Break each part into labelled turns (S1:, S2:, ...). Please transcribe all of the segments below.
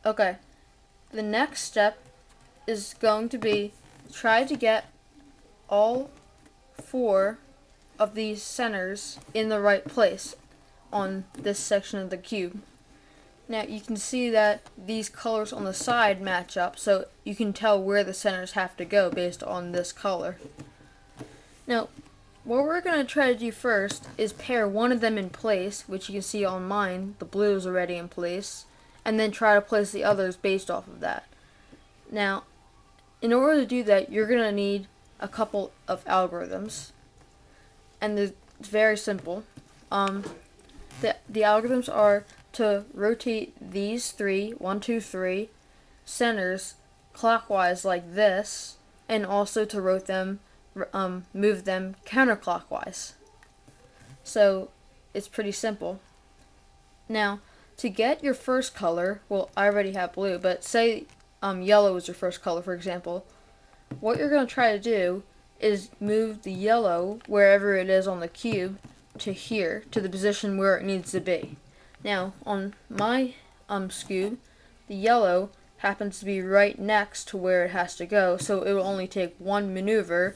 S1: Okay, the next step is going to be try to get all four of these centers in the right place on this section of the cube. Now you can see that these colors on the side match up, so you can tell where the centers have to go based on this color. Now, what we're going to try to do first is pair one of them in place, which you can see on mine, the blue is already in place, and then try to place the others based off of that. Now, in order to do that, you're going to need a couple of algorithms, and it's very simple. The algorithms are to rotate these three, 1, 2, 3 centers clockwise like this, and also to move them counterclockwise. So it's pretty simple. Now, to get your first color, well, I already have blue, but say yellow is your first color, for example. What you're going to try to do is move the yellow wherever it is on the cube to here, to the position where it needs to be. Now, on my Skewb, the yellow happens to be right next to where it has to go, so it will only take one maneuver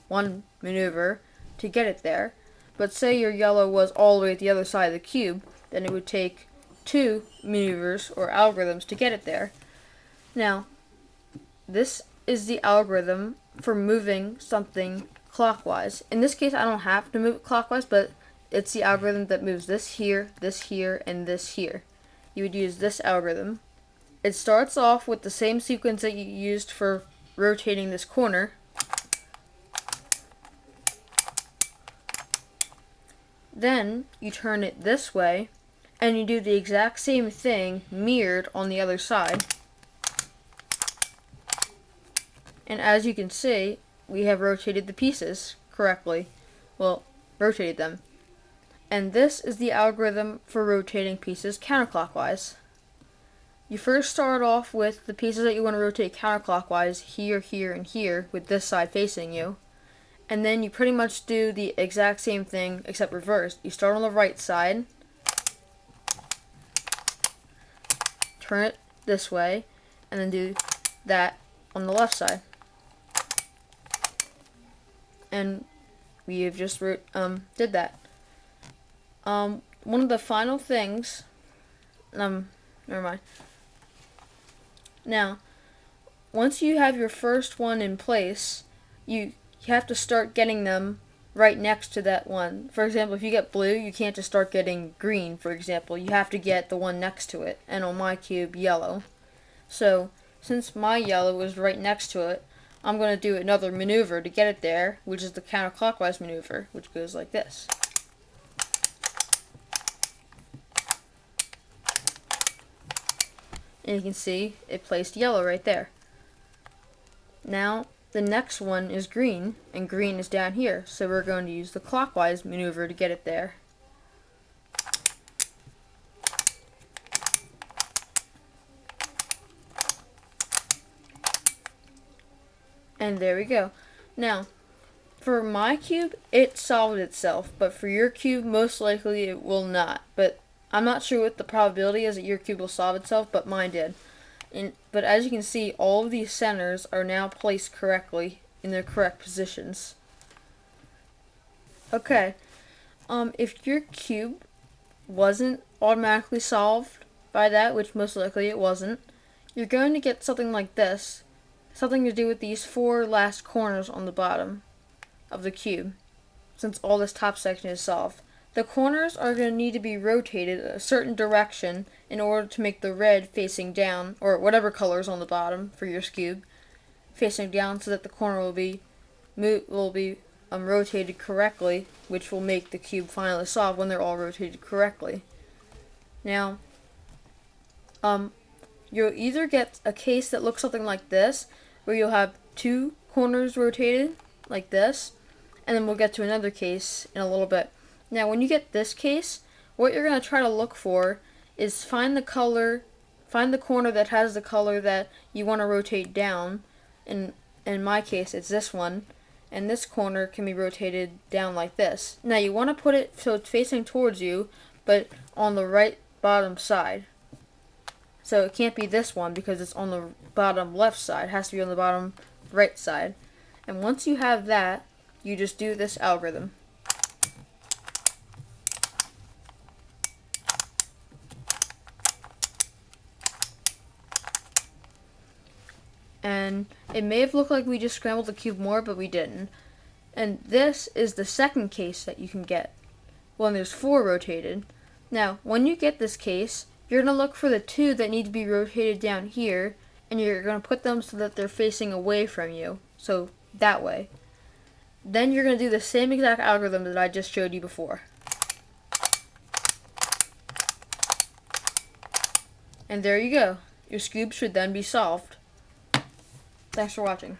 S1: to get it there. But say your yellow was all the way at the other side of the cube, then it would take 2 maneuvers or algorithms to get it there. Now, this is the algorithm for moving something clockwise. In this case, I don't have to move it clockwise, but it's the algorithm that moves this here, and this here. You would use this algorithm. It starts off with the same sequence that you used for rotating this corner. Then you turn it this way, and you do the exact same thing mirrored on the other side. And as you can see, we have rotated the pieces correctly. Well, rotated them. And this is the algorithm for rotating pieces counterclockwise. You first start off with the pieces that you want to rotate counterclockwise, here, here, and here, with this side facing you. And then you pretty much do the exact same thing, except reversed. You start on the right side, turn it this way, and then do that on the left side. And we have just did that. One of the final things, never mind. Now, once you have your first one in place, you have to start getting them right next to that one. For example, if you get blue, you can't just start getting green, for example. You have to get the one next to it, and on my cube, yellow. So, since my yellow is right next to it, I'm going to do another maneuver to get it there, which is the counterclockwise maneuver, which goes like this. And you can see it placed yellow right there. Now, the next one is green, and green is down here, so we're going to use the clockwise maneuver to get it there. And there we go. Now, for my cube, it solved itself, but for your cube, most likely it will not. But I'm not sure what the probability is that your cube will solve itself, but mine did. But as you can see, all of these centers are now placed correctly in their correct positions. Okay, if your cube wasn't automatically solved by that, which most likely it wasn't, you're going to get something like this. Something to do with these 4 last corners on the bottom of the cube, since all this top section is solved. The corners are going to need to be rotated a certain direction in order to make the red facing down, or whatever color is on the bottom for your Skewb, facing down, so that the corner will be rotated correctly, which will make the cube finally solve when they're all rotated correctly. Now, you'll either get a case that looks something like this, where you'll have 2 corners rotated, like this, and then we'll get to another case in a little bit. Now, when you get this case, what you're going to try to look for is find the corner that has the color that you want to rotate down. In my case, it's this one, and this corner can be rotated down like this. Now, you want to put it so it's facing towards you, but on the right bottom side. So it can't be this one because it's on the bottom left side. It has to be on the bottom right side. And once you have that, you just do this algorithm. And it may have looked like we just scrambled the cube more, but we didn't. And this is the second case that you can get when there's 4 rotated. Now, when you get this case, you're going to look for the 2 that need to be rotated down here, and you're going to put them so that they're facing away from you, so that way. Then you're going to do the same exact algorithm that I just showed you before. And there you go. Your Skewb should then be solved. Thanks for watching.